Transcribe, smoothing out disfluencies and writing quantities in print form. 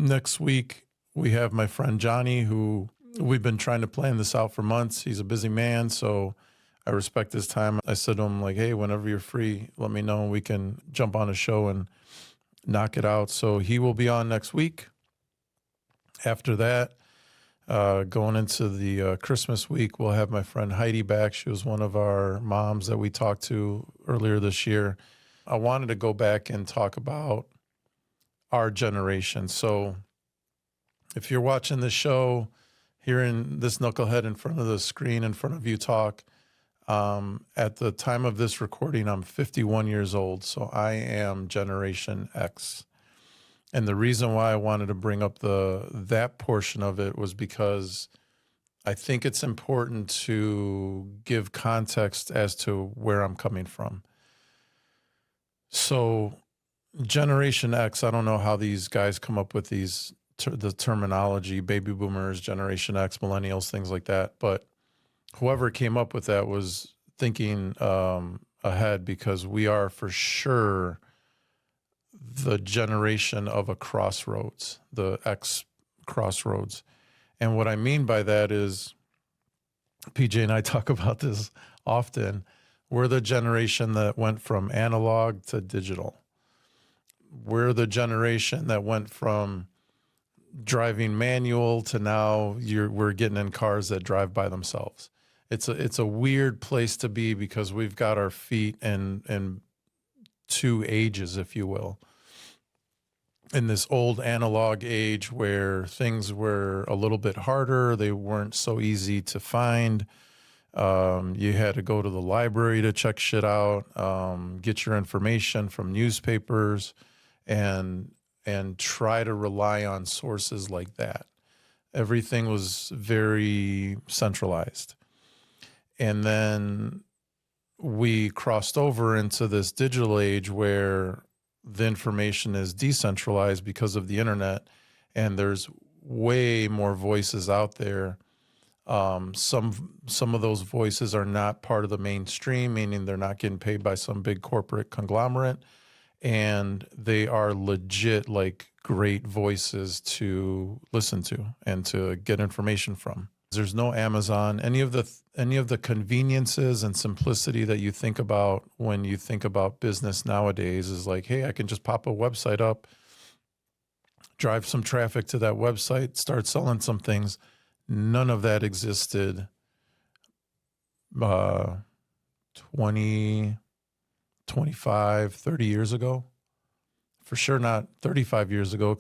Next week, we have my friend Johnny, who we've been trying to plan this out for months. He's a busy man, so I respect his time. I said to him, like, hey, whenever you're free, let me know and we can jump on a show and knock it out. So he will be on next week. After that, going into the Christmas week, we'll have my friend Heidi back. She was one of our moms that we talked to earlier this year. I wanted to go back and talk about our generation. So if you're watching this show, hearing this knucklehead in front of the screen in front of you talk, at the time of this recording, I'm 51 years old. So I am Generation X. And the reason why I wanted to bring up that portion of it was because I think it's important to give context as to where I'm coming from. So Generation X, I don't know how these guys come up with the terminology, baby boomers, Generation X, millennials, things like that. But whoever came up with that was thinking ahead, because we are for sure the generation of a crossroads, the X crossroads. And what I mean by that is, PJ and I talk about this often, we're the generation that went from analog to digital. We're the generation that went from driving manual to now we're getting in cars that drive by themselves. It's a weird place to be, because we've got our feet in two ages, if you will. In this old analog age where things were a little bit harder, they weren't so easy to find. You had to go to the library to check shit out, get your information from newspapers, and try to rely on sources like that. Everything was very centralized. And then we crossed over into this digital age where the information is decentralized because of the internet, and there's way more voices out there. Some of those voices are not part of the mainstream, meaning they're not getting paid by some big corporate conglomerate, and they are legit, like, great voices to listen to and to get information from. There's no Amazon. Any of the conveniences and simplicity that you think about when you think about business nowadays is like, hey, I can just pop a website up, drive some traffic to that website, start selling some things. None of that existed 20, 25, 30 years ago. For sure not 35 years ago.